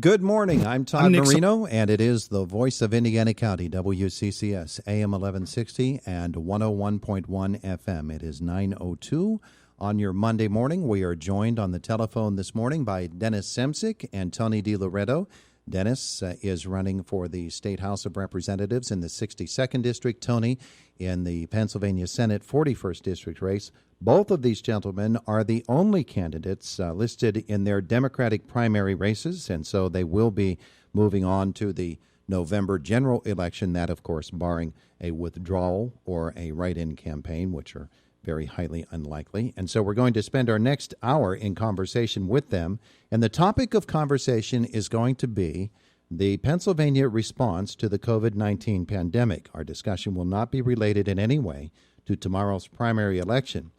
Good morning. I'm Todd Marino, and it is the voice of Indiana County, WCCS, AM 1160 and 101.1 FM. It is 9:02 on your Monday morning. We are joined on the telephone this morning by Dennis Semsick and Tony DeLoreto. Dennis is running for the State House of Representatives in the 62nd District. Tony in the Pennsylvania Senate 41st District race. Both of these gentlemen are the only candidates listed in their Democratic primary races, and so they will be moving on to the November general election, that, of course, barring a withdrawal or a write-in campaign, which are very highly unlikely. And so we're going to spend our next hour in conversation with them, and the topic of conversation is going to be the Pennsylvania response to the COVID-19 pandemic. Our discussion will not be related in any way to tomorrow's primary election.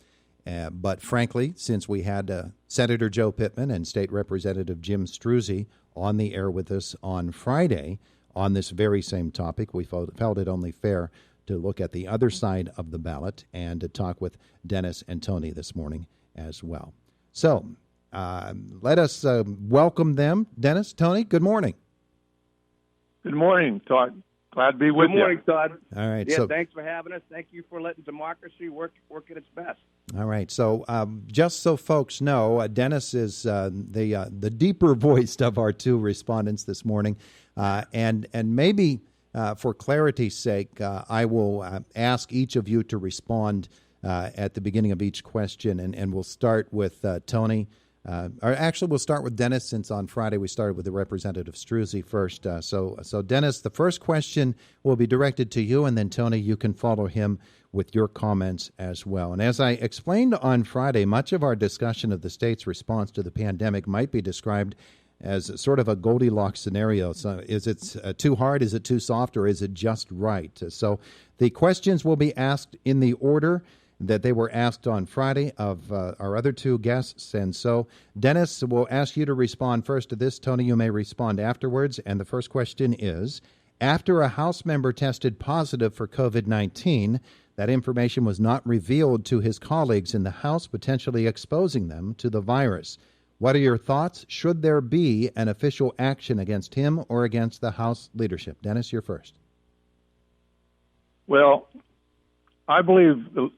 But frankly, since we had Senator Joe Pittman and State Representative Jim Struzzi on the air with us on Friday on this very same topic, we felt it only fair to look at the other side of the ballot and to talk with Dennis and Tony this morning as well. So let us welcome them. Dennis, Tony, good morning. Good morning, Todd. Glad to be with you. Good morning, Todd. All right. Yeah, thanks for having us. Thank you for letting democracy work at its best. All right. So just so folks know, Dennis is the deeper voiced of our two respondents this morning. And maybe for clarity's sake, I will ask each of you to respond at the beginning of each question. And we'll start with Tony. Or actually, we'll start with Dennis, since on Friday we started with the Representative Struzzi first. So Dennis, the first question will be directed to you, and then Tony, you can follow him with your comments as well. And as I explained on Friday, much of our discussion of the state's response to the pandemic might be described as sort of a Goldilocks scenario. So is it too hard, is it too soft, or is it just right? So the questions will be asked in the order that they were asked on Friday of our other two guests. And so, Dennis, we'll ask you to respond first to this. Tony, you may respond afterwards. And the first question is, after a House member tested positive for COVID-19, that information was not revealed to his colleagues in the House, potentially exposing them to the virus. What are your thoughts? Should there be an official action against him or against the House leadership? Dennis, you're first. Well, I believe the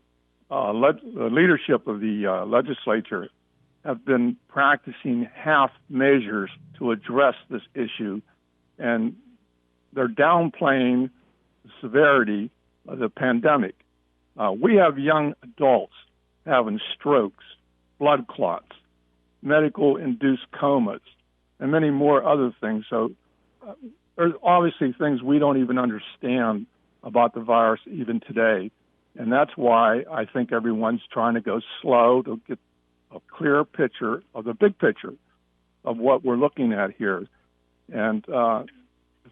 leadership of the legislature have been practicing half measures to address this issue, and they're downplaying the severity of the pandemic. We have young adults having strokes, blood clots, medical-induced comas, and many more other things. So there's obviously things we don't even understand about the virus even today. And that's why I think everyone's trying to go slow to get a clear picture of the big picture of what we're looking at here. And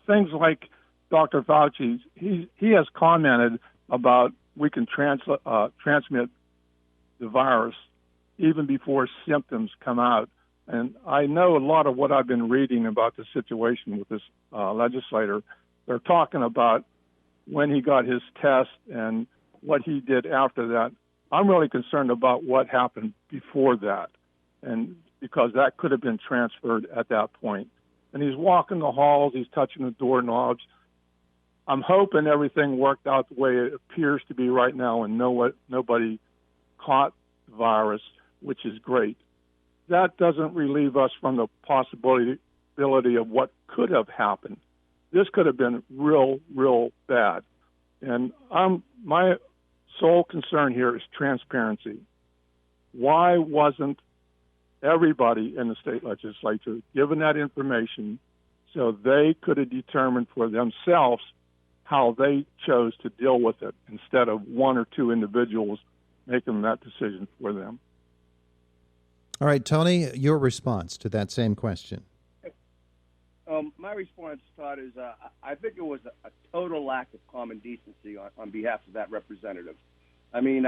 things like Dr. Fauci, he has commented about we can transmit the virus even before symptoms come out. And I know a lot of what I've been reading about the situation with this legislator. They're talking about when he got his test and what he did after that. I'm really concerned about what happened before that, and because that could have been transferred at that point. And he's walking the halls, he's touching the doorknobs. I'm hoping everything worked out the way it appears to be right now, and nobody caught the virus, which is great. That doesn't relieve us from the possibility of what could have happened. This could have been real, real bad. And my sole concern here is transparency. Why wasn't everybody in the state legislature given that information so they could have determined for themselves how they chose to deal with it instead of one or two individuals making that decision for them? All right, Tony, your response to that same question. My response, Todd, is I think it was a total lack of common decency on behalf of that representative. I mean,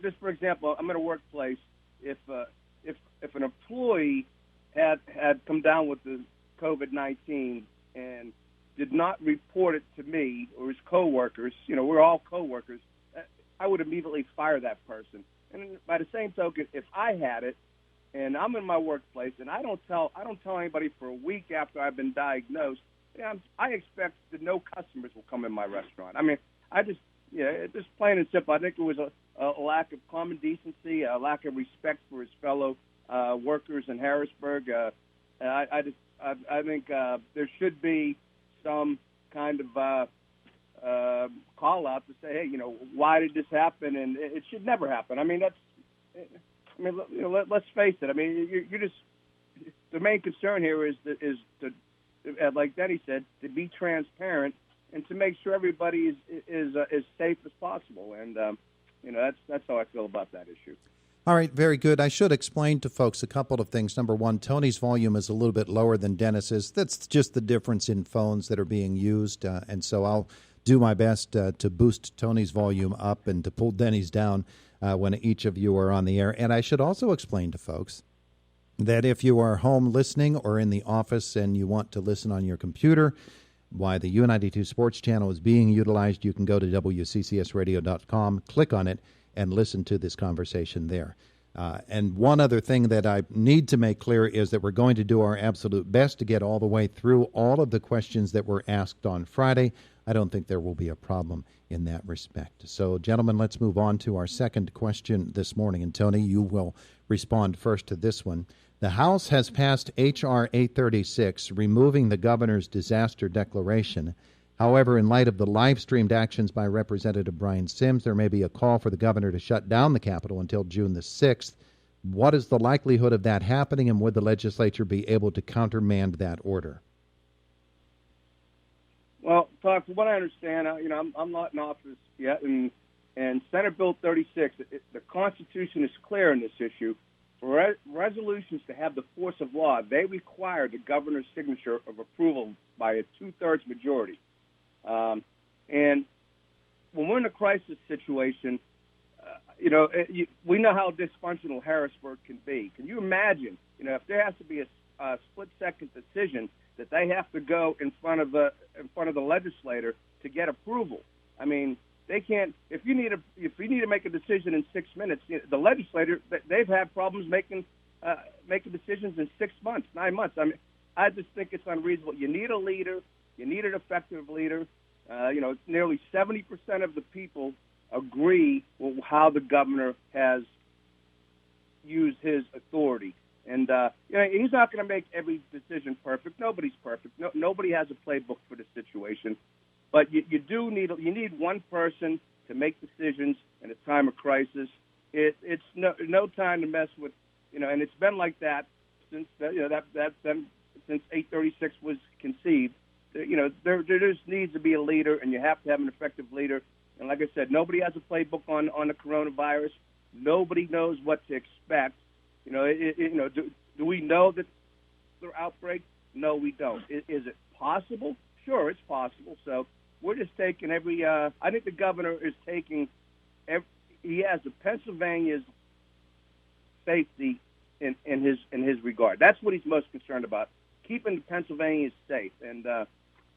just for example, I'm in a workplace. If an employee had come down with the COVID-19 and did not report it to me or his coworkers, we're all coworkers, I would immediately fire that person. And by the same token, if I had it, and I'm in my workplace, and I don't tell anybody for a week after I've been diagnosed. I expect that no customers will come in my restaurant. I mean, it's just plain and simple. I think it was a lack of common decency, a lack of respect for his fellow workers in Harrisburg. I think there should be some kind of call out to say, hey, why did this happen? And it should never happen. I mean, let's face it. I mean, you're just the main concern here is to, like Denny said, to be transparent and to make sure everybody is as safe as possible. And that's how I feel about that issue. All right, very good. I should explain to folks a couple of things. Number one, Tony's volume is a little bit lower than Dennis's. That's just the difference in phones that are being used, and so I'll do my best to boost Tony's volume up and to pull Denny's down when each of you are on the air. And I should also explain to folks that if you are home listening or in the office and you want to listen on your computer, why the U92 Sports Channel is being utilized, you can go to WCCSradio.com, click on it, and listen to this conversation there. And one other thing that I need to make clear is that we're going to do our absolute best to get all the way through all of the questions that were asked on Friday. I don't think there will be a problem in that respect. So, gentlemen, let's move on to our second question this morning. And, Tony, you will respond first to this one. The House has passed H.R. 836, removing the governor's disaster declaration. However, in light of the live-streamed actions by Representative Brian Sims, there may be a call for the governor to shut down the Capitol until June the 6th. What is the likelihood of that happening, and would the legislature be able to countermand that order? Well, Todd, from what I understand, I'm not in office yet, and Senate Bill 36, the Constitution is clear on this issue. For resolutions to have the force of law, they require the governor's signature of approval by a two-thirds majority. And when we're in a crisis situation, we know how dysfunctional Harrisburg can be. Can you imagine, if there has to be a split-second decision that they have to go in front of the legislator to get approval? I mean, they can't. If you need to make a decision in 6 minutes, the legislator, they've had problems making decisions in 6 months, 9 months. I mean, I just think it's unreasonable. You need a leader. You need an effective leader. Nearly 70% of the people agree with how the governor has used his authority. And he's not going to make every decision perfect. Nobody's perfect. Nobody has a playbook for the situation. But you need one person to make decisions in a time of crisis. It's no time to mess with, and it's been like that since since 836 was conceived. There just needs to be a leader, and you have to have an effective leader. And like I said, nobody has a playbook on the coronavirus. Nobody knows what to expect. Do we know that there are outbreaks? No, we don't. Is it possible? Sure, it's possible. So we're just taking I think the governor is taking he has the Pennsylvania's safety in his regard. That's what he's most concerned about, keeping the Pennsylvanians safe. And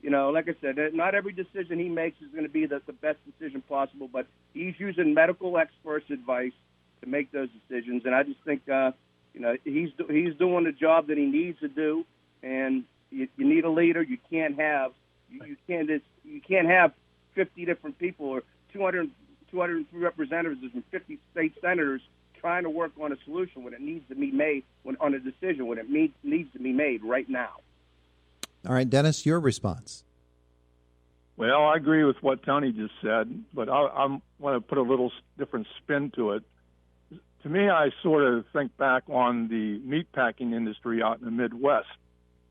like I said, not every decision he makes is going to be the best decision possible, but he's using medical experts' advice to make those decisions. And I just think he's doing the job that he needs to do. And you need a leader. You can't have 50 different people or 203 representatives and 50 state senators trying to work on a solution when it needs to be made, on a decision when it needs to be made right now. All right, Dennis, your response. Well, I agree with what Tony just said, but I want to put a little different spin to it. To me, I sort of think back on the meatpacking industry out in the Midwest,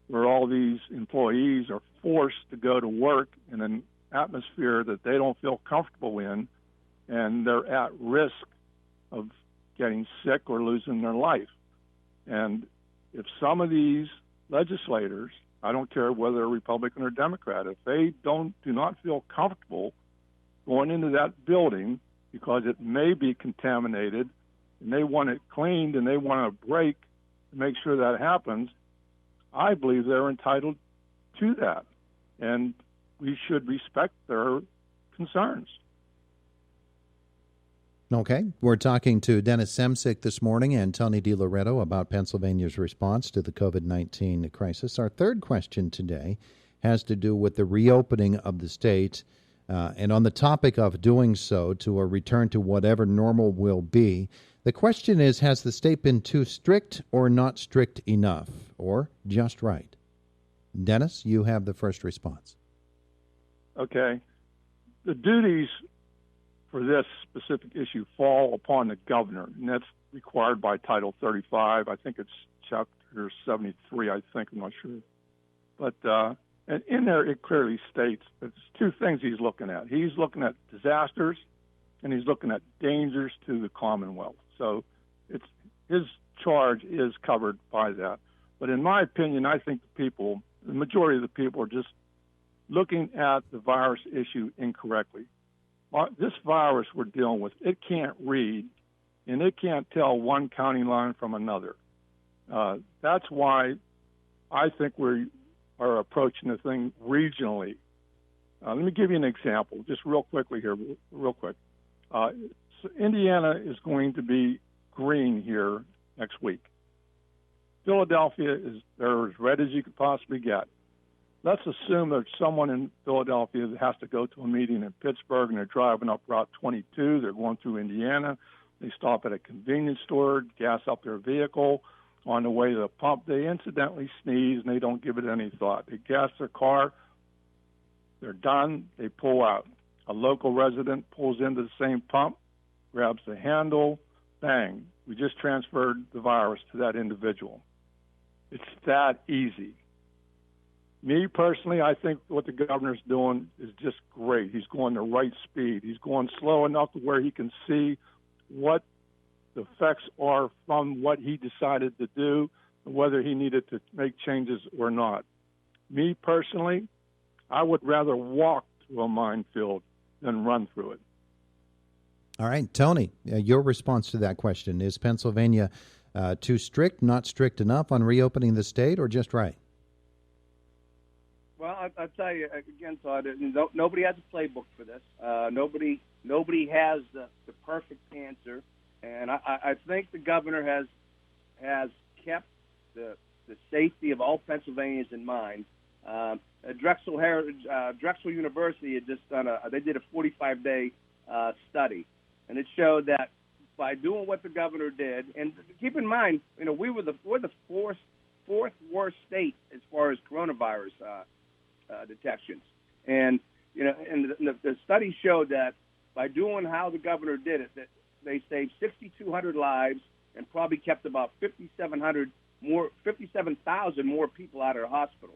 where all these employees are forced to go to work in an atmosphere that they don't feel comfortable in, and they're at risk of getting sick or losing their life. And if some of these legislators, I don't care whether they're Republican or Democrat, if they do not feel comfortable going into that building because it may be contaminated, and they want it cleaned and they want a break to make sure that happens, I believe they're entitled to that. And we should respect their concerns. Okay. We're talking to Dennis Semsick this morning and Tony DeLoreto about Pennsylvania's response to the COVID-19 crisis. Our third question today has to do with the reopening of the state, and on the topic of doing so to a return to whatever normal will be. The question is, has the state been too strict or not strict enough, or just right? Dennis, you have the first response. Okay. The duties for this specific issue fall upon the governor, and that's required by Title 35. I think it's Chapter 73, I think. I'm not sure. But and in there it clearly states that there's two things he's looking at. He's looking at disasters, and he's looking at dangers to the Commonwealth. So it's his charge is covered by that. But in my opinion, I think the majority of the people are just looking at the virus issue incorrectly. This virus we're dealing with, it can't read, and it can't tell one county line from another. That's why I think we are approaching the thing regionally. Let me give you an example, just real quickly here, real quick. So Indiana is going to be green here next week. Philadelphia they're as red as you could possibly get. Let's assume there's someone in Philadelphia that has to go to a meeting in Pittsburgh, and they're driving up Route 22. They're going through Indiana. They stop at a convenience store, gas up their vehicle. On the way to the pump, they incidentally sneeze, and they don't give it any thought. They gas their car. They're done. They pull out. A local resident pulls into the same pump, grabs the handle, bang. We just transferred the virus to that individual. It's that easy. Me personally, I think what the governor's doing is just great. He's going the right speed. He's going slow enough to where he can see what the effects are from what he decided to do and whether he needed to make changes or not. Me personally, I would rather walk through a minefield than run through it. All right, Tony, your response to that question. Is Pennsylvania too strict, not strict enough on reopening the state, or just right? Well, I'll tell you again, Todd. Nobody has a playbook for this. Nobody has the perfect answer, and I think the governor has kept the safety of all Pennsylvanians in mind. Drexel University had just done they did a 45-day study, and it showed that by doing what the governor did, and keep in mind, we're the fourth worst state as far as coronavirus detections, and the study showed that by doing how the governor did it, that they saved 6,200 lives and probably kept about 57,000 more people out of the hospital.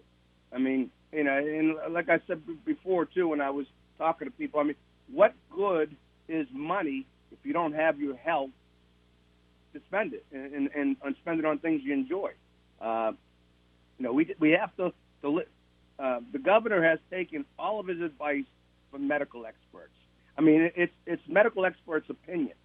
I mean, and like I said before too, when I was talking to people, I mean, what good is money if you don't have your health to spend it and spend it on things you enjoy? We have to. The governor has taken all of his advice from medical experts. I mean, it's medical experts' opinions,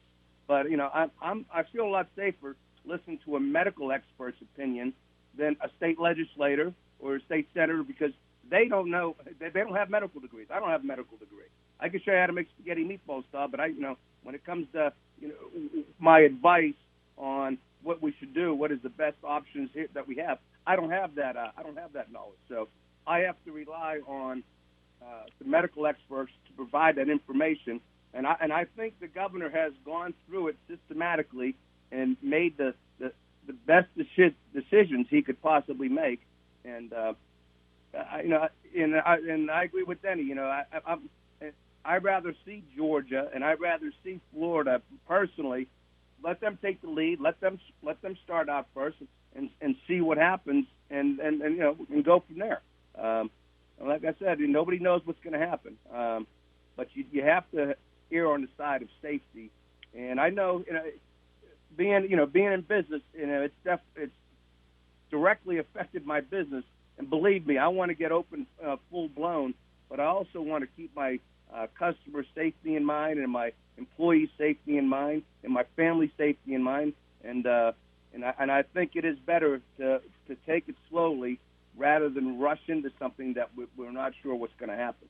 but I feel a lot safer listening to a medical expert's opinion than a state legislator or a state senator, because they don't know. They don't have medical degrees. I don't have a medical degree. I can show you how to make spaghetti meatball stuff, but when it comes to my advice on what we should do, what is the best options here that we have, I don't have that. I don't have that knowledge. So I have to rely on the medical experts to provide that information, and I think the governor has gone through it systematically and made the best decisions he could possibly make. And I agree with Denny. I'd rather see Georgia and I'd rather see Florida personally. Let them take the lead. Let them start out first and see what happens, and go from there. Like I said, nobody knows what's going to happen, but you have to err on the side of safety. And I know, being in business, it's directly affected my business. And believe me, I want to get open full blown, but I also want to keep my customer safety in mind, and my employee safety in mind, and my family safety in mind. And I think it is better to take it slowly rather than rush into something that we're not sure what's going to happen.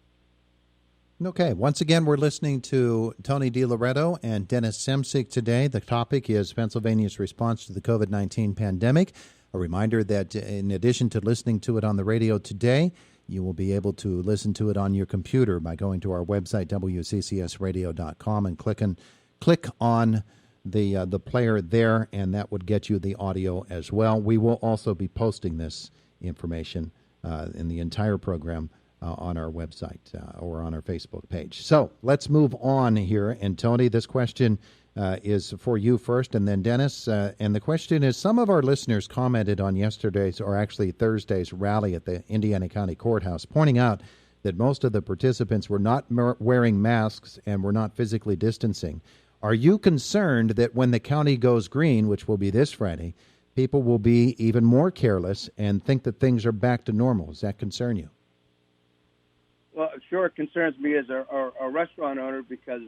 Okay, once again, we're listening to Tony DeLoreto and Dennis Semsick today. The topic is Pennsylvania's response to the COVID-19 pandemic. A reminder that in addition to listening to it on the radio today, you will be able to listen to it on your computer by going to our website, wccsradio.com, and click on the player there, and that would get you the audio as well. We will also be posting this information in the entire program on our website or on our Facebook page. So let's move on here. And Tony, this question is for you first, and then Dennis. And the question is, some of our listeners commented on yesterday's, or actually Thursday's, rally at the Indiana County Courthouse, pointing out that most of the participants were not wearing masks and were not physically distancing. Are you concerned that when the county goes green, which will be this Friday, people will be even more careless and think that things are back to normal? Does that concern you? Well, sure, it concerns me as a restaurant owner because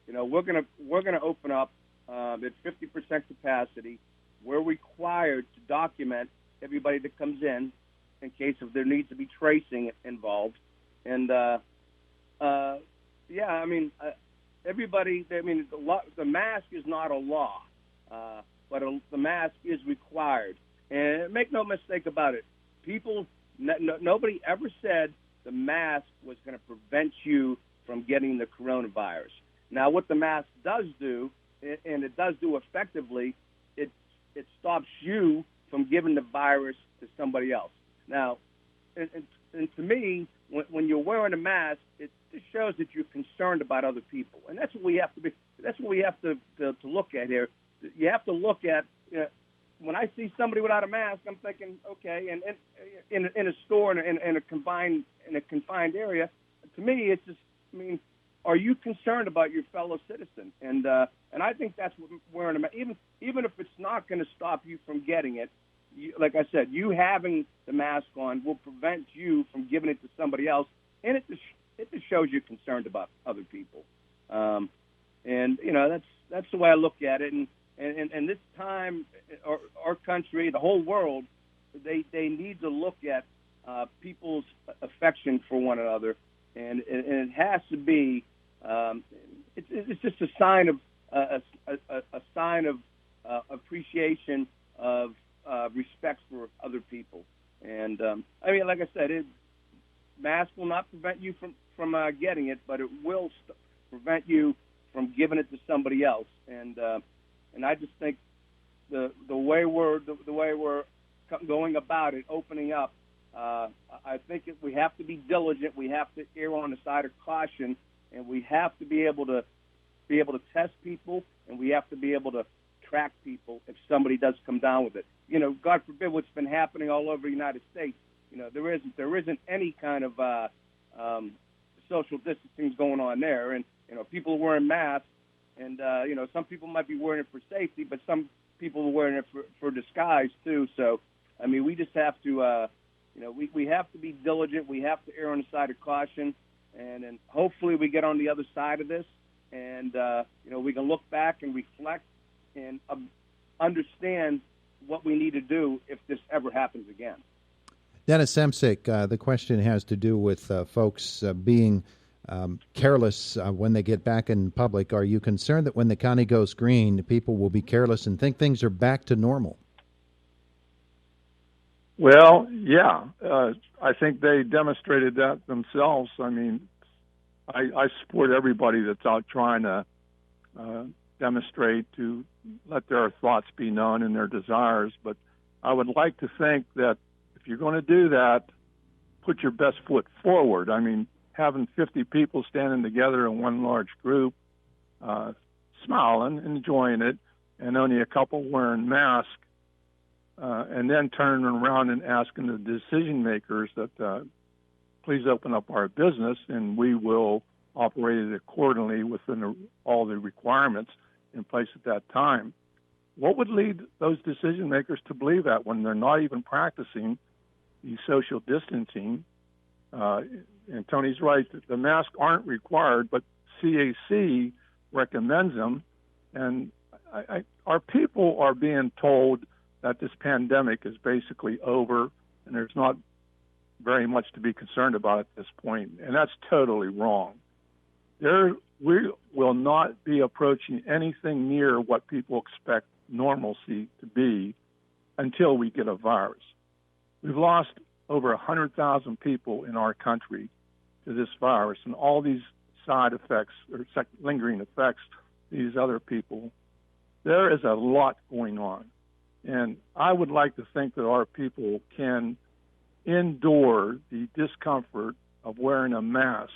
we're gonna open up at 50% capacity. We're required to document everybody that comes in case if there needs to be tracing involved. And everybody. I mean, the mask is not a law, but the mask is required. And make no mistake about it, people. Nobody ever said the mask was going to prevent you from getting the coronavirus. Now, what the mask does do, and it does do effectively, it stops you from giving the virus to somebody else. Now, and to me, when you're wearing a mask, it just shows that you're concerned about other people, and that's what we have to be. That's what we have to look at here. You have to look at. When I see somebody without a mask, I'm thinking, okay, and in a store in a confined area, to me, it's just, I mean, are you concerned about your fellow citizen? And I think that's what wearing a mask, even if it's not going to stop you from getting it, like I said, you having the mask on will prevent you from giving it to somebody else, and it just shows you're concerned about other people. And that's the way I look at it. And this time, our country, the whole world, they need to look at people's affection for one another, and it has to be. It's just a sign of a sign of appreciation of respect for other people. And I mean, like I said, mask will not prevent you from getting it, but it will prevent you from giving it to somebody else. And I just think the way we're going about it, opening up, I think we have to be diligent. We have to err on the side of caution, and we have to be able to test people, and we have to be able to track people if somebody does come down with it. God forbid what's been happening all over the United States. There isn't any kind of social distancing going on there, and people are wearing masks. And, some people might be wearing it for safety, but some people are wearing it for disguise, too. So, I mean, we just have to, we have to be diligent. We have to err on the side of caution. And hopefully we get on the other side of this. And, we can look back and reflect and understand what we need to do if this ever happens again. Dennis Semsick, the question has to do with folks being careless when they get back in public. Are you concerned that when the county goes green, people will be careless and think things are back to normal? Well, yeah. I think they demonstrated that themselves. I mean, I support everybody that's out trying to demonstrate to let their thoughts be known and their desires. But I would like to think that if you're going to do that, put your best foot forward. I mean, having 50 people standing together in one large group, smiling, enjoying it, and only a couple wearing masks, and then turning around and asking the decision makers that please open up our business and we will operate it accordingly within all the requirements in place at that time. What would lead those decision makers to believe that when they're not even practicing the social distancing? And Tony's right, the masks aren't required, but CAC recommends them. And our people are being told that this pandemic is basically over and there's not very much to be concerned about at this point. And that's totally wrong. we will not be approaching anything near what people expect normalcy to be until we get a virus. We've lost over 100,000 people in our country to this virus, and all these side effects or lingering effects, these other people, there is a lot going on. And I would like to think that our people can endure the discomfort of wearing a mask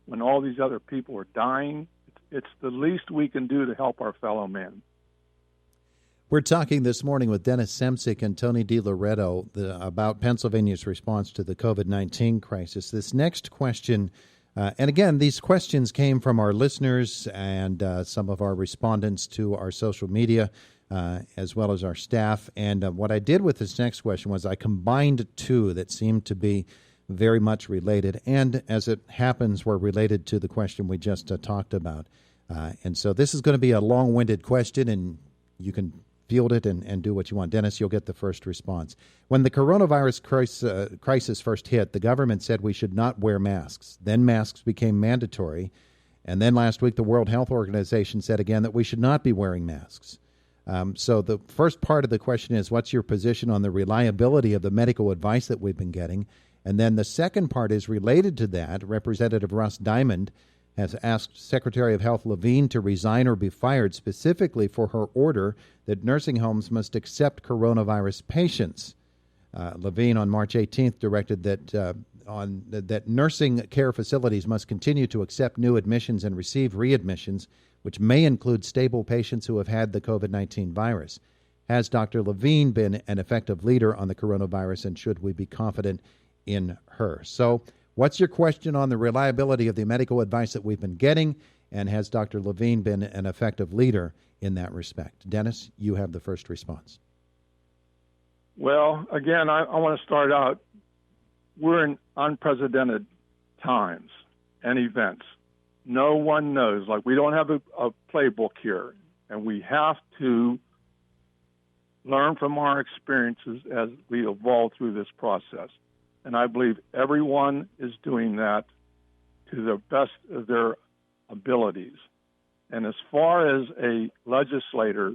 when all these other people are dying. It's the least we can do to help our fellow man. We're talking this morning with Dennis Semsick and Tony DeLoreto about Pennsylvania's response to the COVID-19 crisis. This next question, and again, these questions came from our listeners and some of our respondents to our social media, as well as our staff. And what I did with this next question was I combined two that seemed to be very much related, and as it happens, were related to the question we just talked about. And so this is going to be a long-winded question, and you can field it and do what you want. Dennis, you'll get the first response. When the coronavirus crisis first hit, the government said we should not wear masks. Then masks became mandatory. And then last week, the World Health Organization said again that we should not be wearing masks. So the first part of the question is, what's your position on the reliability of the medical advice that we've been getting? And then the second part is related to that. Representative Russ Diamond has asked Secretary of Health Levine to resign or be fired specifically for her order that nursing homes must accept coronavirus patients. Levine on March 18th directed that nursing care facilities must continue to accept new admissions and receive readmissions, which may include stable patients who have had the COVID-19 virus. Has Dr. Levine been an effective leader on the coronavirus, and should we be confident in her? So what's your question on the reliability of the medical advice that we've been getting, and has Dr. Levine been an effective leader in that respect? Dennis, you have the first response. Well, again, I want to start out, we're in unprecedented times and events. No one knows. Like, we don't have a playbook here, and we have to learn from our experiences as we evolve through this process. And I believe everyone is doing that to the best of their abilities. And as far as a legislator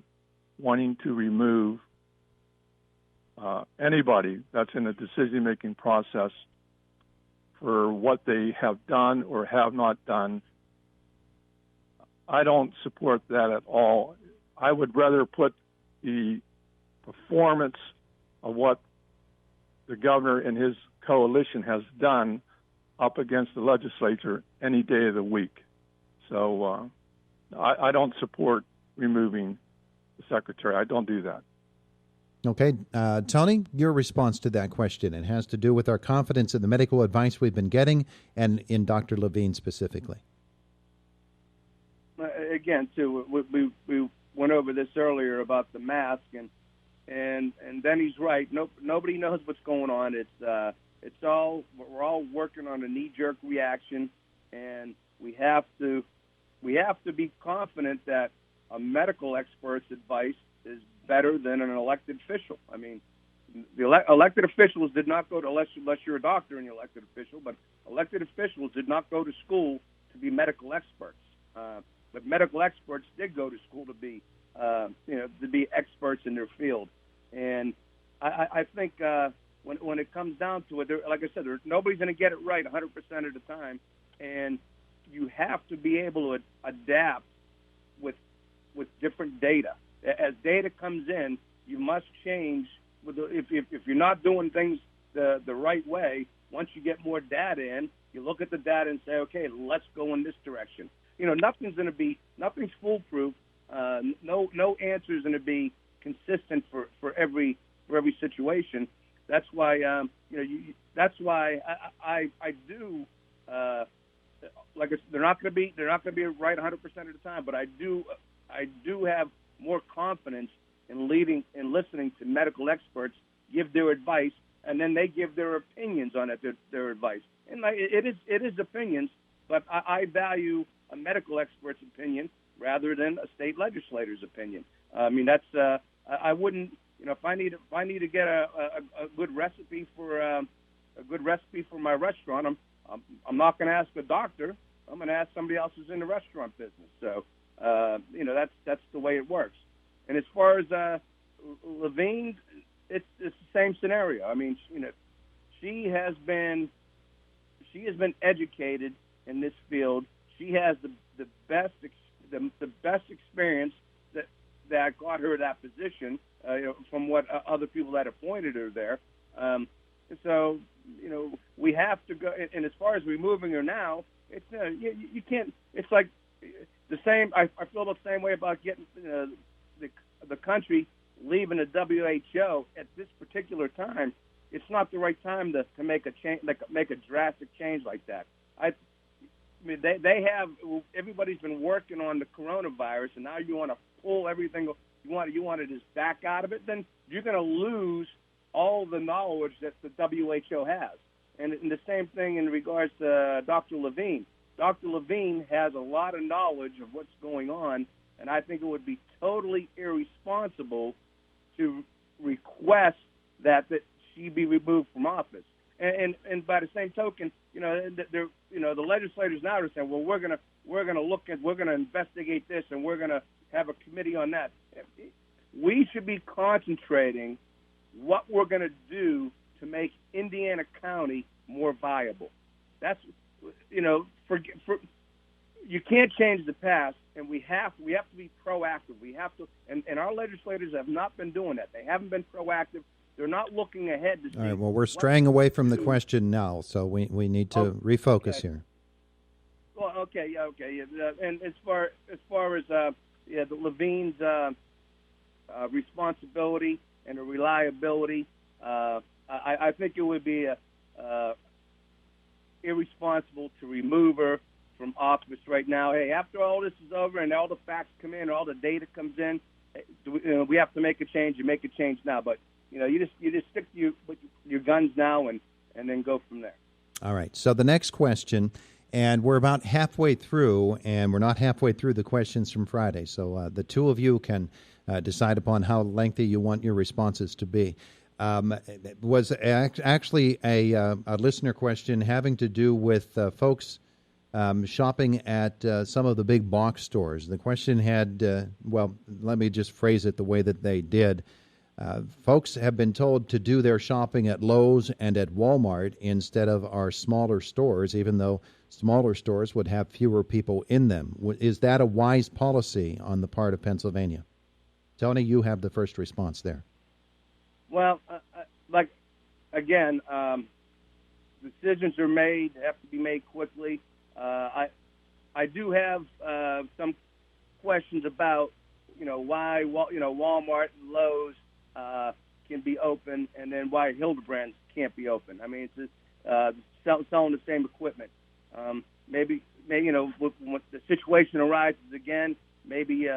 wanting to remove anybody that's in a decision-making process for what they have done or have not done, I don't support that at all. I would rather put the performance of what the governor and his coalition has done up against the legislature any day of the week. So I don't support removing the secretary. I don't do that. Okay. Tony, your response to that question. It has to do with our confidence in the medical advice we've been getting and in Dr. Levine specifically. Again, too, we went over this earlier about the mask, and Denny's right. Nobody knows what's going on. We're all working on a knee-jerk reaction, and we have to be confident that a medical expert's advice is better than an elected official. I mean, the elected officials did not go to, unless you're a doctor and you're an elected official, but elected officials did not go to school to be medical experts. But medical experts did go to school to be experts in their field. And I think when it comes down to it, like I said, nobody's going to get it right 100% of the time, and you have to be able to adapt with different data. As data comes in, you must change. If you're not doing things the right way, once you get more data in, you look at the data and say, okay, let's go in this direction. Nothing's foolproof. No answer is going to be consistent for every situation. That's why that's why I do. Like I said, they're not going to be right 100% of the time, but I do have more confidence in listening to medical experts give their advice, and then they give their opinions on their advice. And it is opinions, but I value a medical expert's opinion rather than a state legislator's opinion. I mean, that's I wouldn't, if I need to get a good recipe for my restaurant, I'm not going to ask a doctor. I'm going to ask somebody else who's in the restaurant business. So, that's the way it works. And as far as Levine, it's the same scenario. I mean, she has been educated in this field. She has the best experience that got her that position from what other people that appointed her there. So we have to go. And as far as removing her now, it's you can't. It's like the same. I feel the same way about getting the country leaving the WHO at this particular time. It's not the right time to make a change, make a drastic change like that. I mean, they have, everybody's been working on the coronavirus, and now you want to pull everything. You want to just back out of it. Then you're going to lose all the knowledge that the WHO has. And the same thing in regards to Dr. Levine. Dr. Levine has a lot of knowledge of what's going on, and I think it would be totally irresponsible to request that she be removed from office. And by the same token, the legislators now are saying, well, we're gonna investigate this, and we're gonna have a committee on that. We should be concentrating what we're gonna do to make Indiana County more viable. That's you can't change the past, and we have to be proactive. We have to, and our legislators have not been doing that. They haven't been proactive. They're not looking ahead to see. All right, well, we're straying away from the question now, so we need to refocus here. Well, okay. And as far as the Levine's responsibility and the reliability, I think it would be irresponsible to remove her from office right now. Hey, after all this is over and all the facts come in, all the data comes in, we have to make a change. You make a change now, but you just stick to your guns now and then go from there. All right. So the next question, and we're about halfway through, and we're not halfway through the questions from Friday. So the two of you can decide upon how lengthy you want your responses to be. It was actually a listener question having to do with folks shopping at some of the big box stores. The question had, let me just phrase it the way that they did. Folks have been told to do their shopping at Lowe's and at Walmart instead of our smaller stores, even though smaller stores would have fewer people in them. Is that a wise policy on the part of Pennsylvania? Tony, you have the first response there. Well, decisions are made, have to be made quickly. I do have some questions about, why, Walmart and Lowe's can be open, and then why Hildebrand's can't be open. I mean, it's selling the same equipment. Maybe when the situation arises again, maybe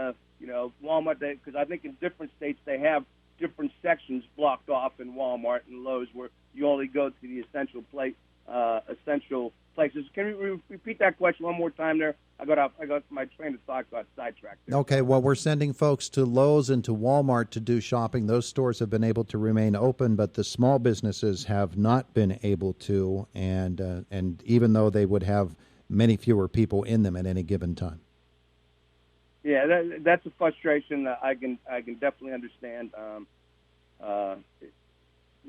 Walmart, because I think in different states they have different sections blocked off in Walmart and Lowe's where you only go to the essential places. Can you repeat that question one more time there? I got my train of thought got sidetracked there. Okay, well, we're sending folks to Lowe's and to Walmart to do shopping. Those stores have been able to remain open, but the small businesses have not been able to, and even though they would have many fewer people in them at any given time. Yeah, that's a frustration that I can definitely understand.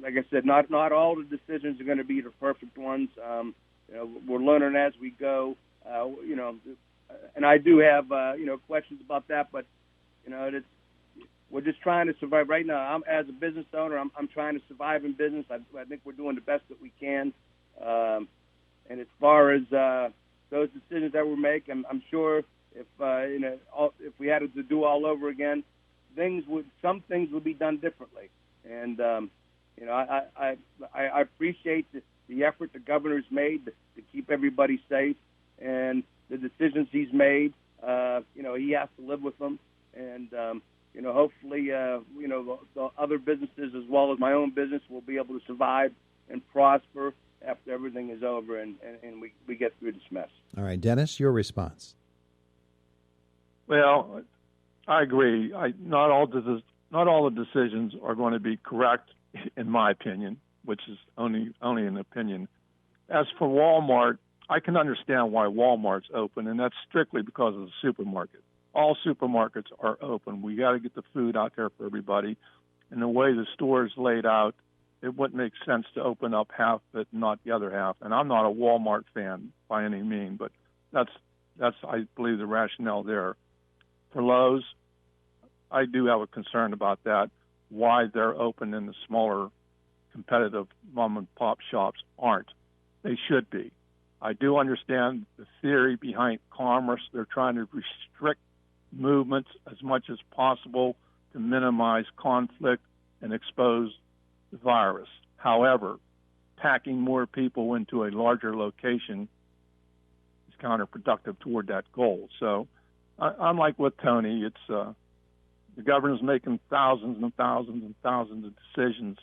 Like I said, not all the decisions are going to be the perfect ones. We're learning as we go. And I do have questions about that, but we're just trying to survive right now. As a business owner, I'm trying to survive in business. I think we're doing the best that we can. And as far as those decisions that we're making, I'm sure if we had to do all over again, some things would be done differently. And I appreciate the effort the governor's made to keep everybody safe, and the decisions he's made. He has to live with them, and hopefully, the other businesses as well as my own business will be able to survive and prosper after everything is over and we get through this mess. All right, Dennis, your response. Well, I agree. Not all the decisions are going to be correct, in my opinion, which is only an opinion. As for Walmart, I can understand why Walmart's open, and that's strictly because of the supermarket. All supermarkets are open. We got to get the food out there for everybody. And the way the store is laid out, it wouldn't make sense to open up half of it and not the other half. And I'm not a Walmart fan by any means, but that's I believe the rationale there. For Lowe's, I do have a concern about that, why they're open and the smaller competitive mom and pop shops aren't. They should be. I do understand the theory behind commerce. They're trying to restrict movements as much as possible to minimize conflict and expose the virus. However, packing more people into a larger location is counterproductive toward that goal. So I'm like with Tony. It's the governor's making thousands and thousands and thousands of decisions.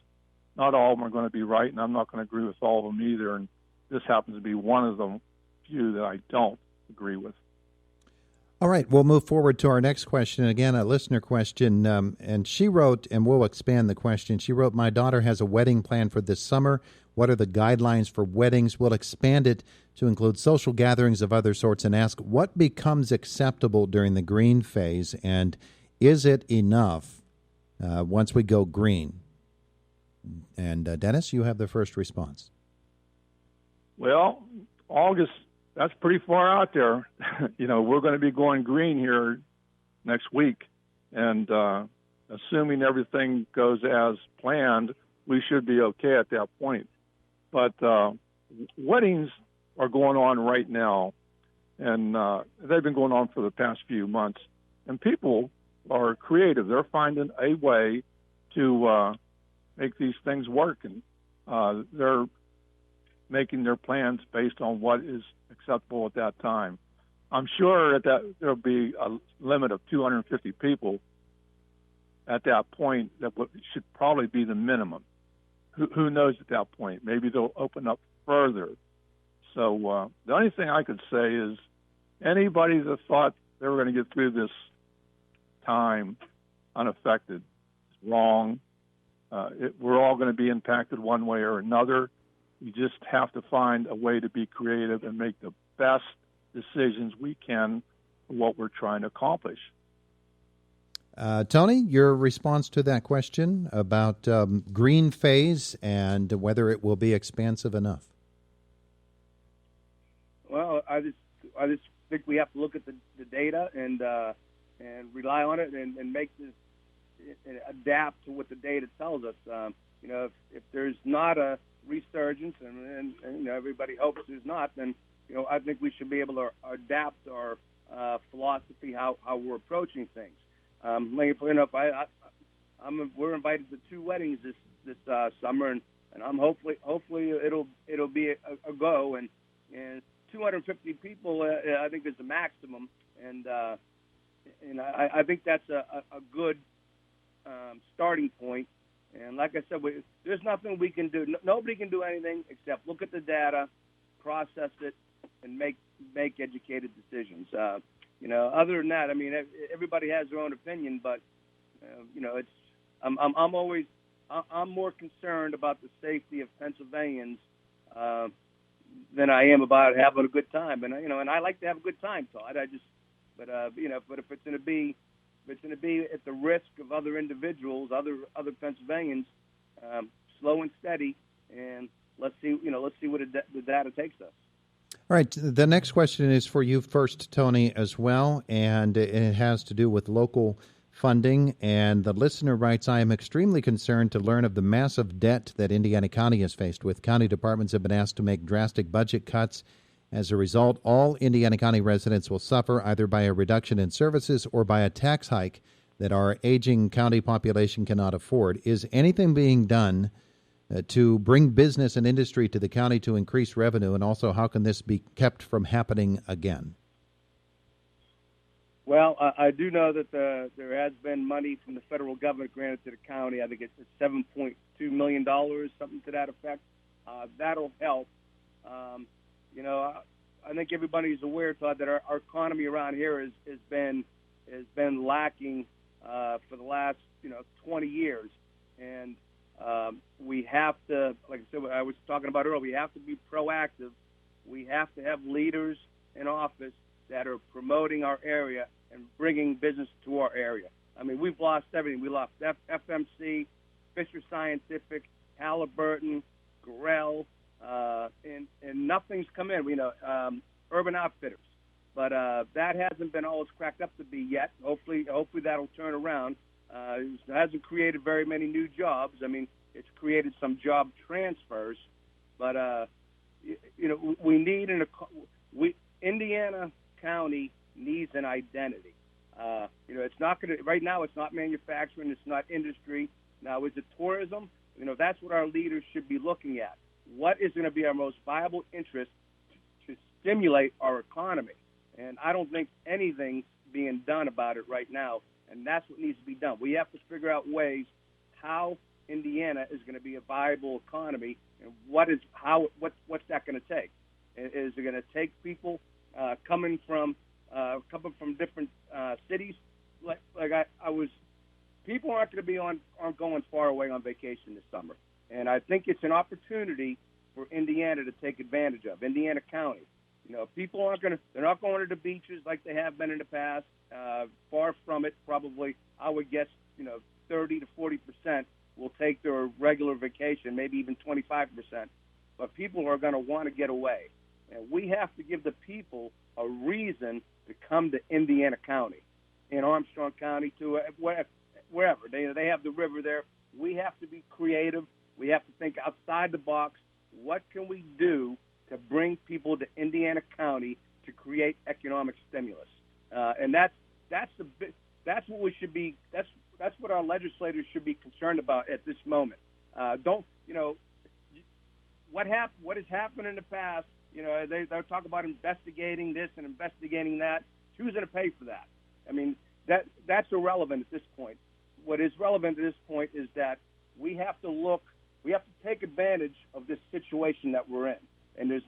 Not all of them are going to be right, and I'm not going to agree with all of them either. And this happens to be one of the few that I don't agree with. All right, we'll move forward to our next question. Again, a listener question, and she wrote, and we'll expand the question. She wrote, my daughter has a wedding planned for this summer. What are the guidelines for weddings? We'll expand it to include social gatherings of other sorts and ask what becomes acceptable during the green phase, and is it enough once we go green? And Dennis, you have the first response. Well, August, that's pretty far out there. We're going to be going green here next week. And assuming everything goes as planned, we should be okay at that point. But weddings are going on right now, and they've been going on for the past few months. And people are creative. They're finding a way to make these things work. And they're making their plans based on what is acceptable at that time. I'm sure that there'll be a limit of 250 people at that point. That should probably be the minimum. Who knows at that point? Maybe they'll open up further. So the only thing I could say is anybody that thought they were going to get through this time unaffected is wrong. We're all going to be impacted one way or another. We just have to find a way to be creative and make the best decisions we can for what we're trying to accomplish. Tony, your response to that question about green phase and whether it will be expansive enough? Well, I just think we have to look at the data and rely on it and make this adapt to what the data tells us. If there's not a resurgence, and everybody hopes there's not, then I think we should be able to adapt our philosophy, how we're approaching things. We're invited to 2 weddings this summer, and I'm hopefully it'll be a go, and 250 people I think is the maximum, and I think that's a good starting point. And like I said, there's nothing we can do. Nobody can do anything except look at the data, process it, and make educated decisions. Other than that, I mean, everybody has their own opinion, but I'm more concerned about the safety of Pennsylvanians than I am about having a good time. And I like to have a good time, Todd. But if it's going to be at the risk of other individuals, other Pennsylvanians, slow and steady, and let's see what the data takes us. All right. The next question is for you first, Tony, as well, and it has to do with local funding. And the listener writes, I am extremely concerned to learn of the massive debt that Indiana County is faced with. County departments have been asked to make drastic budget cuts. As a result, all Indiana County residents will suffer either by a reduction in services or by a tax hike that our aging county population cannot afford. Is anything being done to bring business and industry to the county to increase revenue? And also, how can this be kept from happening again? Well, I do know that there has been money from the federal government granted to the county. I think it's $7.2 million, something to that effect. That'll help. I think everybody's aware, Todd, that our economy around here has been lacking for the last 20 years, and we have to, like I said, I was talking about earlier, we have to be proactive we have to have leaders in office that are promoting our area and bringing business to our area. I mean, we've lost everything. We lost FMC, Fisher Scientific, Halliburton, Gorell, and nothing's come in. Urban Outfitters, but that hasn't been all it's cracked up to be yet. Hopefully that'll turn around. It hasn't created very many new jobs. I mean, it's created some job transfers, but Indiana County needs an identity. It's not going to right now. It's not manufacturing. It's not industry. Now, is it tourism? That's what our leaders should be looking at. What is going to be our most viable interest to stimulate our economy? And I don't think anything's being done about it right now. And that's what needs to be done. We have to figure out ways how Indiana is going to be a viable economy, and what's that going to take? Is it going to take people coming from different cities? People aren't going far away on vacation this summer, and I think it's an opportunity for Indiana to take advantage of. Indiana County, people they're not going to the beaches like they have been in the past. Far from it. Probably, I would guess, 30 to 40% will take their regular vacation, maybe even 25%. But people are going to want to get away, and we have to give the people a reason to come to Indiana County, in Armstrong County, to wherever. They have the river there. We have to be creative. We have to think outside the box. What can we do to bring people to Indiana County to create economic stimulus? And that's what we should be. That's what our legislators should be concerned about at this moment. What has happened in the past? They'll talk about investigating this and investigating that. Who's going to pay for that? I mean, that's irrelevant at this point. What is relevant at this point is that we have to take advantage of this situation that we're in. And there's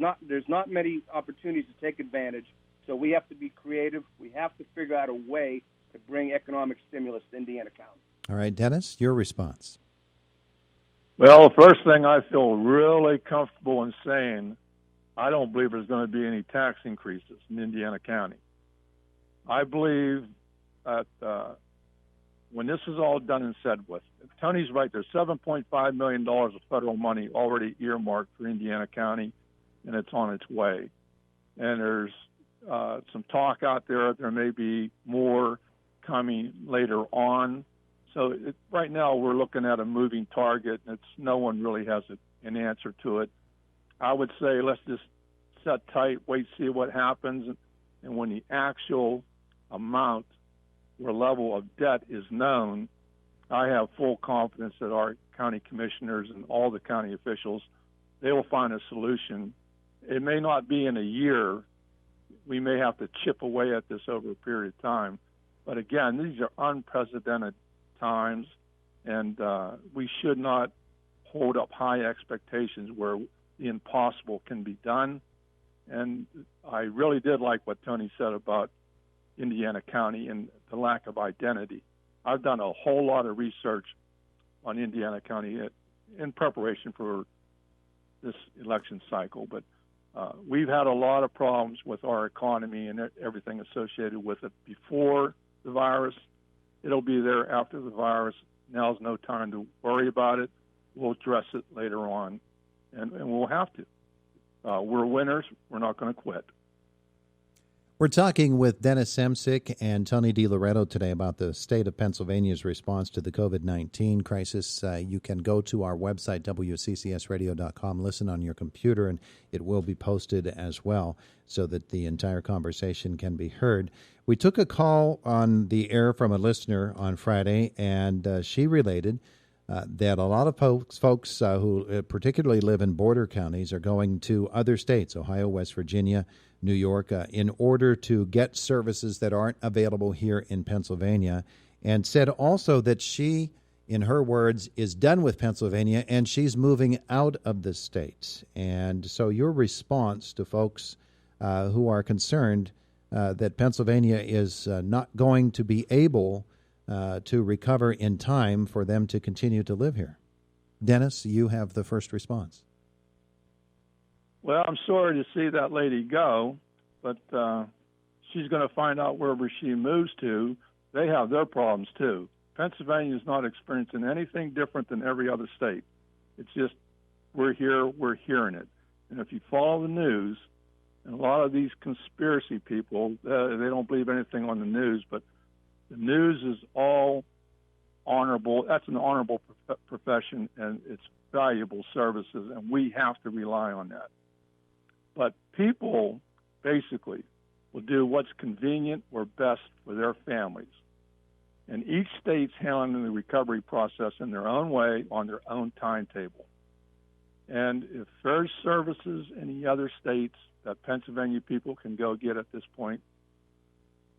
not many opportunities to take advantage. So we have to be creative. We have to figure out a way to bring economic stimulus to Indiana County. All right, Dennis, your response. Well, the first thing, I feel really comfortable in saying I don't believe there's going to be any tax increases in Indiana County. I believe that when this is all done and said with, Tony's right, there's $7.5 million of federal money already earmarked for Indiana County, and it's on its way. And there's some talk out there. There may be more coming later on. So right now we're looking at a moving target, and no one really has an answer to it. I would say let's just sit tight, wait, see what happens, and when the actual amount or level of debt is known, I have full confidence that our county commissioners and all the county officials, they will find a solution. It may not be in a year. We may have to chip away at this over a period of time. But again, these are unprecedented times, and we should not hold up high expectations where the impossible can be done. And I really did like what Tony said about Indiana County and the lack of identity. I've done a whole lot of research on Indiana County in preparation for this election cycle, but we've had a lot of problems with our economy and everything associated with it before the virus. It'll be there after the virus. Now's no time to worry about it. We'll address it later on, and we'll have to. We're winners. We're not going to quit. We're talking with Dennis Semsick and Tony DeLoreto today about the state of Pennsylvania's response to the COVID-19 crisis. You can go to our website, wccsradio.com, listen on your computer, and it will be posted as well so that the entire conversation can be heard. We took a call on the air from a listener on Friday, and she related that a lot of folks who particularly live in border counties are going to other states, Ohio, West Virginia, New York, in order to get services that aren't available here in Pennsylvania, and said also that she, in her words, is done with Pennsylvania and she's moving out of the state. And so your response to folks who are concerned that Pennsylvania is not going to be able to recover in time for them to continue to live here. Dennis, you have the first response. Well, I'm sorry to see that lady go, but she's going to find out wherever she moves to, they have their problems too. Pennsylvania is not experiencing anything different than every other state. It's just we're here, we're hearing it. And if you follow the news, and a lot of these conspiracy people, they don't believe anything on the news, but the news is all honorable. That's an honorable profession, and it's valuable services, and we have to rely on that. But people basically will do what's convenient or best for their families. And each state's handling the recovery process in their own way on their own timetable. And if there's services in the other states that Pennsylvania people can go get at this point,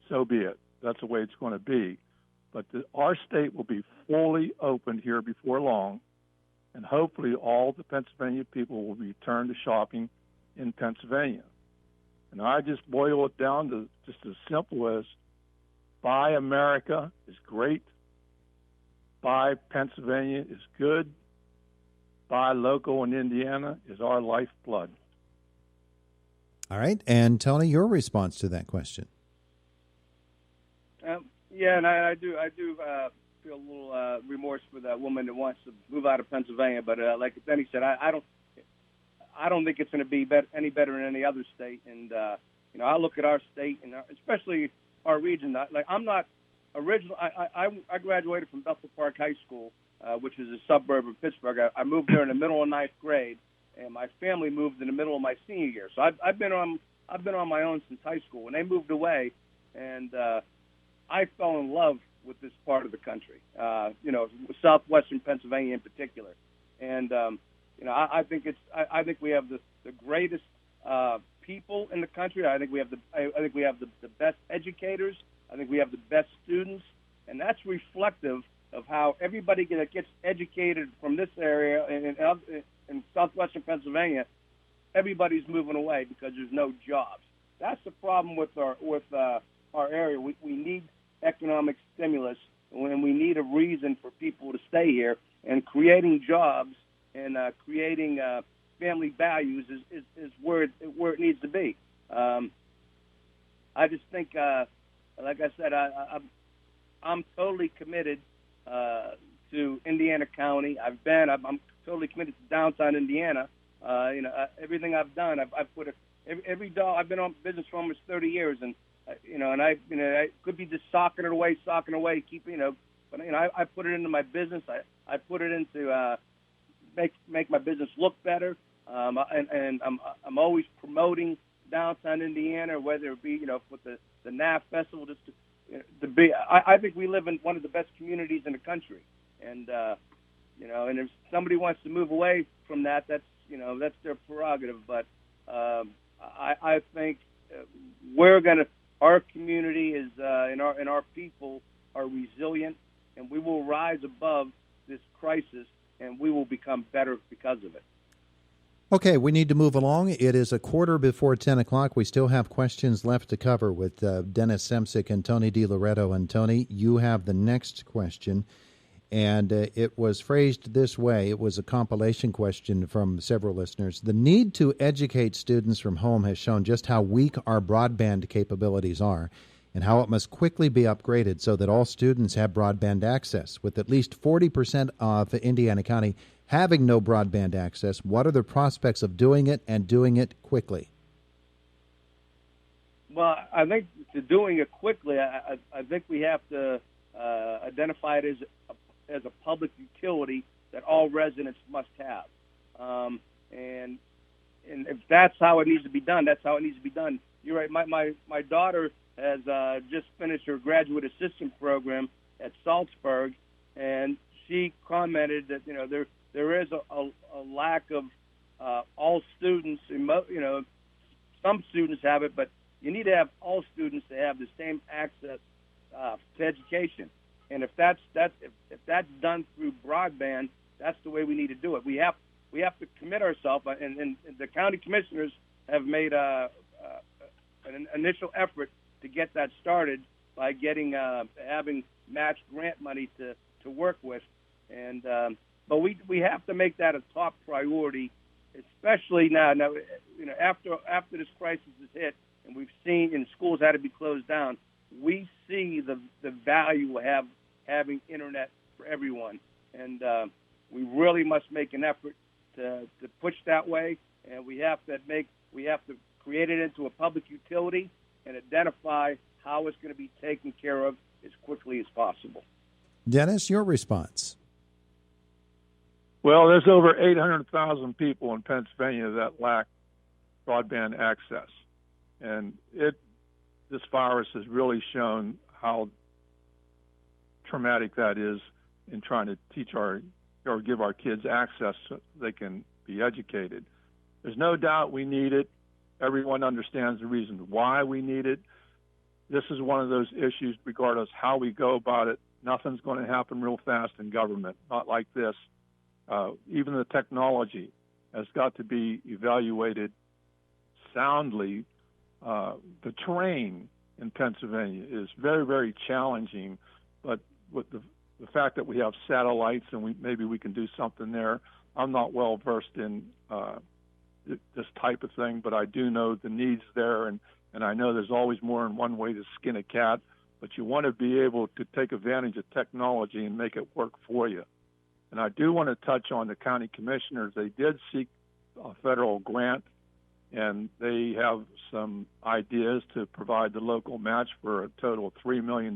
so be it. That's the way it's going to be. But our state will be fully opened here before long, and hopefully all the Pennsylvania people will return to shopping in Pennsylvania. And I just boil it down to just as simple as Buy America is great, Buy Pennsylvania is good, Buy local in Indiana is our lifeblood. All right. And Tony, your response to that question. Yeah, and I do feel a little remorse for that woman that wants to move out of Pennsylvania. But like Denny said, I don't think it's going to be any better in any other state. And I look at our state and especially our region. Like I'm not original. I graduated from Bethel Park High School, which is a suburb of Pittsburgh. I moved there in the middle of ninth grade, and my family moved in the middle of my senior year. So I've been on my own since high school. When they moved away, and I fell in love with this part of the country, southwestern Pennsylvania in particular. And, I think we have the greatest people in the country. I think we have the best educators. I think we have the best students. And that's reflective of how everybody that gets educated from this area in southwestern Pennsylvania, everybody's moving away because there's no jobs. That's the problem with our area. We need economic stimulus, and we need a reason for people to stay here. And creating jobs and creating family values is where it needs to be. I just think, like I said, I'm totally committed to Indiana County. I'm totally committed to downtown Indiana. Everything I've done, I've put every dollar. I've been on business for almost 30 years, and I could be just socking away, but I put it into my business. I put it into make my business look better, and I'm always promoting downtown Indiana, whether it be with the NAF Festival, just to be. I think we live in one of the best communities in the country, and and if somebody wants to move away from that, that's their prerogative. But I think our community is and our people are resilient, and we will rise above this crisis, and we will become better because of it. Okay, we need to move along. It is 10:15. We still have questions left to cover with Dennis Semsick and Tony DeLoreto. And Tony, you have the next question. And it was phrased this way. It was a compilation question from several listeners. The need to educate students from home has shown just how weak our broadband capabilities are and how it must quickly be upgraded so that all students have broadband access. With at least 40% of Indiana County having no broadband access, what are the prospects of doing it and doing it quickly? Well, I think to doing it quickly, I think we have to identify it as a public utility that all residents must have. And if that's how it needs to be done, that's how it needs to be done. You're right. My daughter has just finished her graduate assistant program at Salzburg, and she commented that there is a lack of all students. Some students have it, but you need to have all students to have the same access to education. And if that's done through broadband, that's the way we need to do it. We have to commit ourselves, and the county commissioners have made an initial effort to get that started by having matched grant money to work with, and but we have to make that a top priority especially now, after this crisis is hit, and we've seen and schools had to be closed down, we see the value of having internet for everyone, and we really must make an effort to push that way, and we have to create it into a public utility and identify how it's going to be taken care of as quickly as possible. Dennis, your response. Well, there's over 800,000 people in Pennsylvania that lack broadband access. And this virus has really shown how traumatic that is in trying to give our kids access so they can be educated. There's no doubt we need it. Everyone understands the reason why we need it. This is one of those issues, regardless how we go about it. Nothing's going to happen real fast in government, not like this. Even the technology has got to be evaluated soundly. The terrain in Pennsylvania is very, very challenging, but with the fact that we have satellites and maybe we can do something there, I'm not well versed in this type of thing, but I do know the needs there, and I know there's always more than one way to skin a cat, but you want to be able to take advantage of technology and make it work for you. And I do want to touch on the county commissioners. They did seek a federal grant, and they have some ideas to provide the local match for a total of $3 million.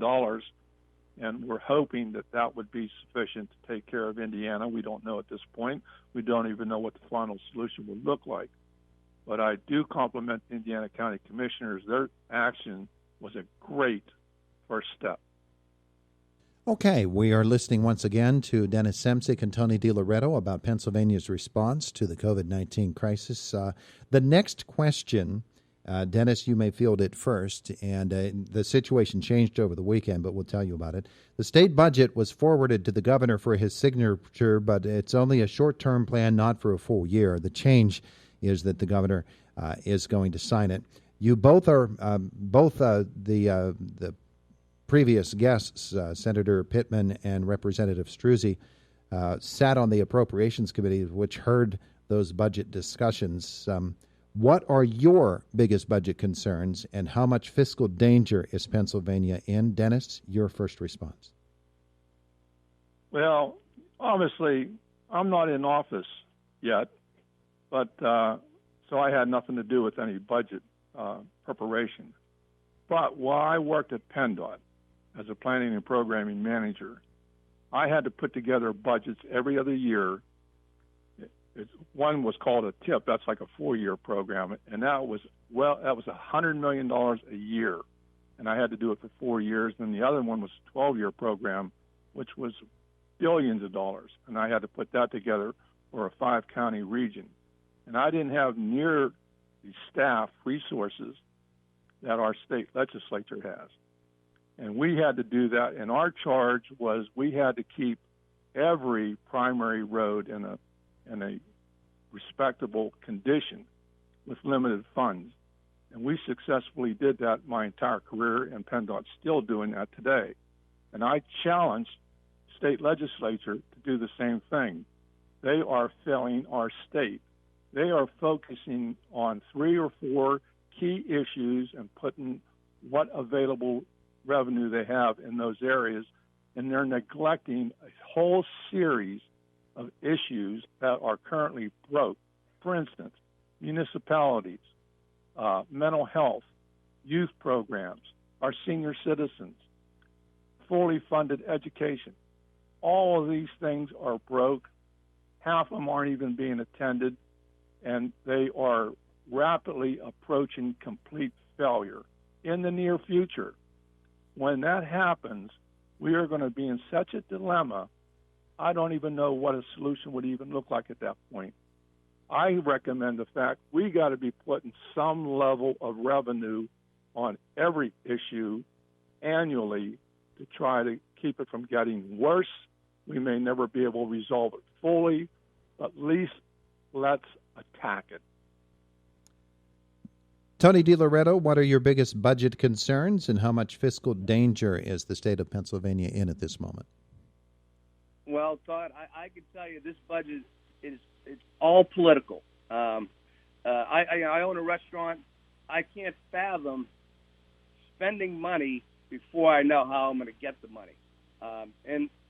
And we're hoping that would be sufficient to take care of Indiana. We don't know at this point. We don't even know what the final solution will look like. But I do compliment the Indiana County Commissioners. Their action was a great first step. Okay, we are listening once again to Denny Semsick and Tony DeLoreto about Pennsylvania's response to the COVID-19 crisis. The next question, Dennis, you may field it first, and the situation changed over the weekend, but we'll tell you about it. The state budget was forwarded to the governor for his signature, but it's only a short-term plan, not for a full year. The change is that the governor is going to sign it. You both are the previous guests, Senator Pittman and Representative Struzzi, sat on the Appropriations Committee, which heard those budget discussions. What are your biggest budget concerns, and how much fiscal danger is Pennsylvania in? Dennis, your first response. Well, obviously, I'm not in office yet, but so I had nothing to do with any budget preparation. But while I worked at PennDOT as a planning and programming manager, I had to put together budgets every other year. One was called a TIP. That's like a 4-year program, and that was $100 million a year, and I had to do it for 4 years. And the other one was a 12-year program, which was billions of dollars, and I had to put that together for a 5-county region. And I didn't have near the staff resources that our state legislature has. And we had to do that, and our charge was we had to keep every primary road in a respectable condition with limited funds. And we successfully did that my entire career, and PennDOT's still doing that today. And I challenged state legislature to do the same thing. They are failing our state. They are focusing on 3 or 4 key issues and putting what available revenue they have in those areas, and they're neglecting a whole series of issues that are currently broke. For instance, municipalities, mental health, youth programs, our senior citizens, fully funded education. All of these things are broke. Half of them aren't even being attended, and they are rapidly approaching complete failure in the near future. When that happens, we are going to be in such a dilemma, I don't even know what a solution would even look like at that point. I recommend the fact we got to be putting some level of revenue on every issue annually to try to keep it from getting worse. We may never be able to resolve it fully, but at least let's attack it. Tony DeLoreto, what are your biggest budget concerns, and how much fiscal danger is the state of Pennsylvania in at this moment? Well, Todd, I can tell you this budget it's all political. I own a restaurant. I can't fathom spending money before I know how I'm going to get the money.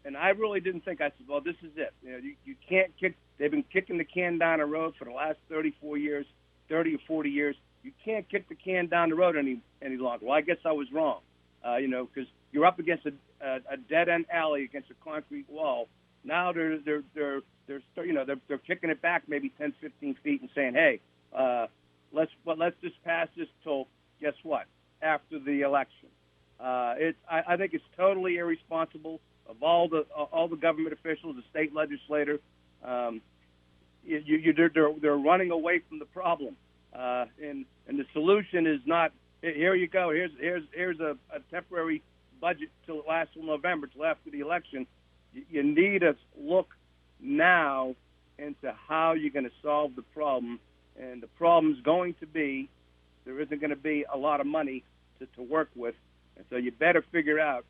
And I really didn't think. I said, well, this is it. You can't kick. They've been kicking the can down the road for the last 34 years, 30 or 40 years. You can't kick the can down the road any longer. Well, I guess I was wrong. Because you're up against a dead end alley against a concrete wall. Now they're kicking it back maybe 10, 15 feet and saying, hey, let's just pass this till, guess what, after the election. I think it's totally irresponsible of all the government officials, the state legislator. They're running away from the problem, and the solution is not, here you go, here's a temporary budget till it lasts till November, till after the election. You need to look now into how you're going to solve the problem, and the problem's going to be there isn't going to be a lot of money to work with, and so you better figure out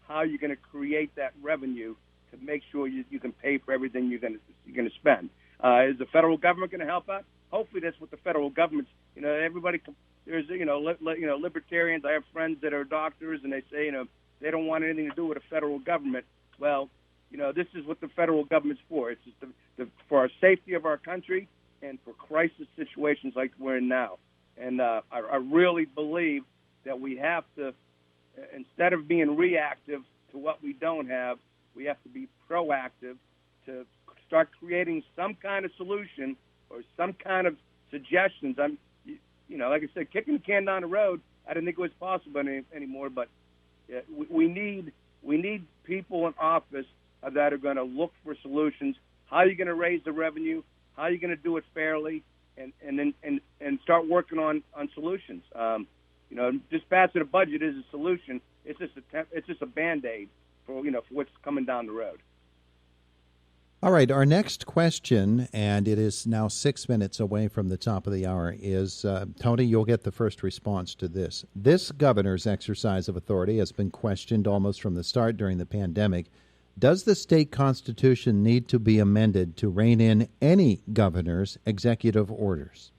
how you're going to create that revenue to make sure you can pay for everything you're going to spend. Is the federal government going to help out? Hopefully, that's what the federal government's. Everybody. There's libertarians. I have friends that are doctors, and they say they don't want anything to do with the federal government. Well, this is what the federal government's for. It's just for our safety of our country and for crisis situations like we're in now. And I really believe that we have to, instead of being reactive to what we don't have, we have to be proactive to start creating some kind of solution or some kind of suggestions. Like I said, kicking the can down the road, I didn't think it was possible anymore. But we need people in office that are going to look for solutions. How are you going to raise the revenue? How are you going to do it fairly? And start working on solutions. Just passing a budget is a solution. It's just a Band-Aid for what's coming down the road. All right, our next question, and it is now 6 minutes away from the top of the hour, is, Tony, you'll get the first response to this. This governor's exercise of authority has been questioned almost from the start during the pandemic. Does the state constitution need to be amended to rein in any governor's executive orders?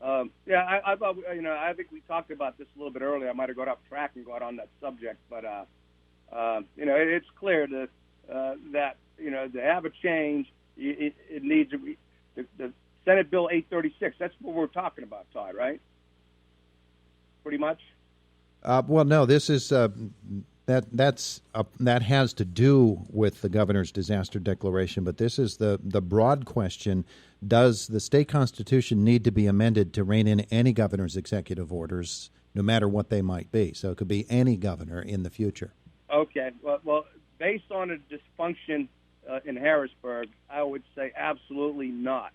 I thought, I think we talked about this a little bit earlier. I might have got off track and got on that subject, but, it's clear that to have a change, it needs to be the Senate Bill 836. That's what we're talking about, Todd, right? Pretty much. Well, no. This is that has to do with the governor's disaster declaration, but this is the broad question: does the state constitution need to be amended to rein in any governor's executive orders, no matter what they might be? So it could be any governor in the future. Okay. Well. Based on a dysfunction in Harrisburg, I would say absolutely not.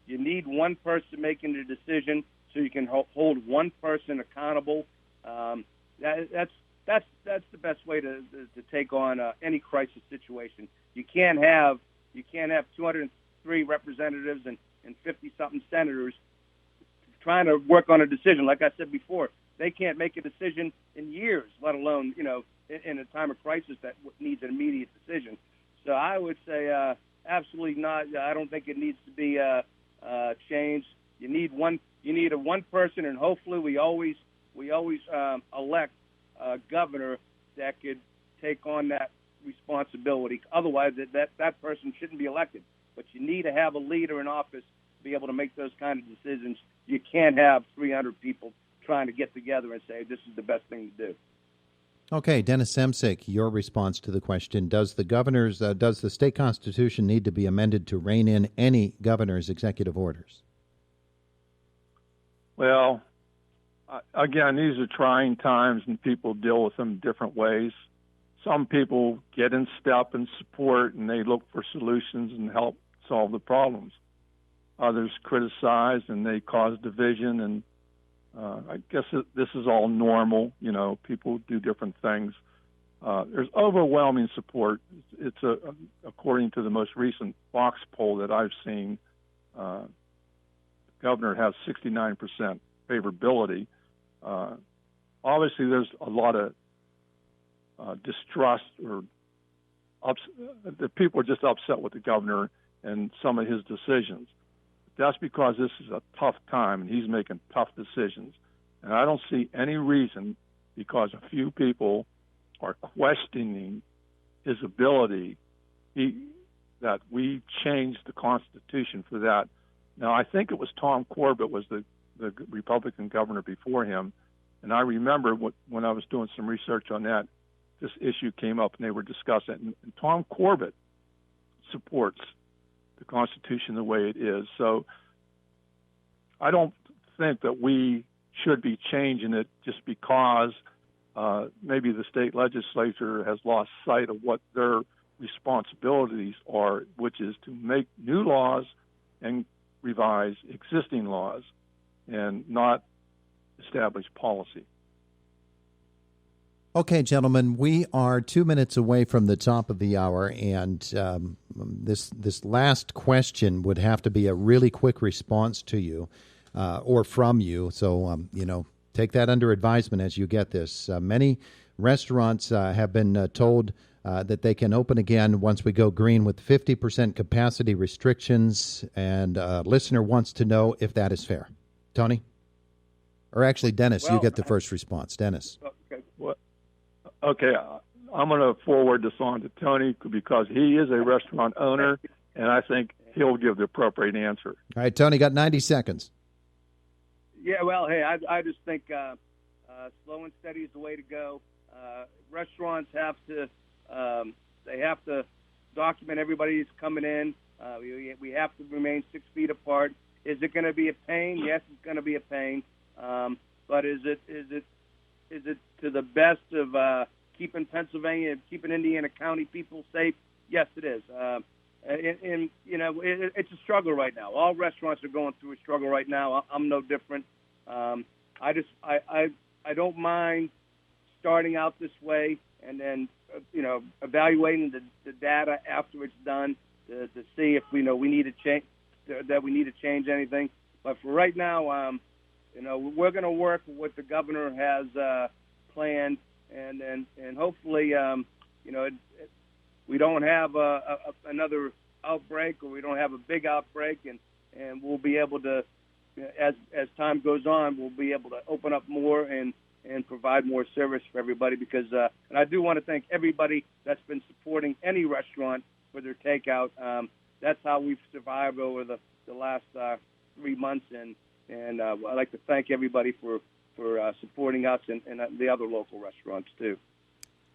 You need one person making the decision, so you can hold one person accountable. That's the best way to take on any crisis situation. You can't have 203 representatives and 50-something senators trying to work on a decision. Like I said before, they can't make a decision in years, let alone in a time of crisis that needs an immediate decision. So I would say absolutely not. I don't think it needs to be changed. You need a one person, and hopefully we always elect a governor that could take on that responsibility. Otherwise, that person shouldn't be elected. But you need to have a leader in office to be able to make those kind of decisions. You can't have 300 people trying to get together and say this is the best thing to do. Okay, Dennis Semsick, your response to the question: does the state constitution need to be amended to rein in any governor's executive orders? Well, again, these are trying times, and people deal with them different ways. Some people get in step and support, and they look for solutions and help solve the problems. Others criticize, and they cause division, and I guess this is all normal. People do different things. There's overwhelming support. It's according to the most recent Fox poll that I've seen, the governor has 69% favorability. Obviously, there's a lot of distrust, or the people are just upset with the governor in some of his decisions. That's because this is a tough time, and he's making tough decisions. And I don't see any reason, because a few people are questioning his ability, that we changed the Constitution for that. Now, I think it was Tom Corbett was the Republican governor before him, and I remember when I was doing some research on that, this issue came up and they were discussing it. And Tom Corbett supports the Constitution the way it is. So I don't think that we should be changing it just because maybe the state legislature has lost sight of what their responsibilities are, which is to make new laws and revise existing laws and not establish policy. Okay, gentlemen, we are 2 minutes away from the top of the hour, and this last question would have to be a really quick response to you or from you. So, take that under advisement as you get this. Many restaurants have been told that they can open again once we go green with 50% capacity restrictions, and a listener wants to know if that is fair. Tony? Or actually, Dennis, you get the first response. Dennis. Okay, I'm going to forward this on to Tony because he is a restaurant owner, and I think he'll give the appropriate answer. All right, Tony, got 90 seconds. Yeah, well, hey, I just think slow and steady is the way to go. Restaurants have to document everybody who's coming in. We have to remain 6 feet apart. Is it going to be a pain? Yes, it's going to be a pain. But is it to the best of keeping Pennsylvania, keeping Indiana County people safe? Yes, it is. And it's a struggle right now. All restaurants are going through a struggle right now. I'm no different. I don't mind starting out this way and then evaluating the data after it's done to see if we need to change that we need to change anything. But for right now, we're going to work with what the governor has planned, and hopefully, we don't have another outbreak, or we don't have a big outbreak, and we'll be able to, as time goes on, we'll be able to open up more and provide more service for everybody. Because, and I do want to thank everybody that's been supporting any restaurant for their takeout. That's how we've survived over the last 3 months, and I'd like to thank everybody for supporting us and the other local restaurants, too.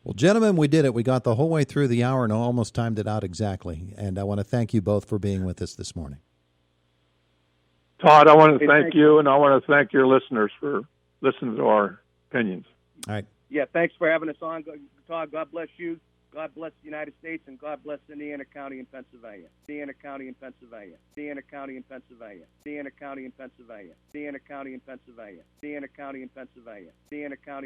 Well, gentlemen, we did it. We got the whole way through the hour and almost timed it out exactly. And I want to thank you both for being with us this morning. Todd, I want to thank you, and I want to thank your listeners for listening to our opinions. All right. Yeah, thanks for having us on, Todd. God bless you. God bless the United States, and God bless Indiana County and Pennsylvania. Indiana County and Pennsylvania. Indiana County and Pennsylvania. Indiana County and Pennsylvania. Indiana County and Pennsylvania. Indiana County and Pennsylvania. Indiana County.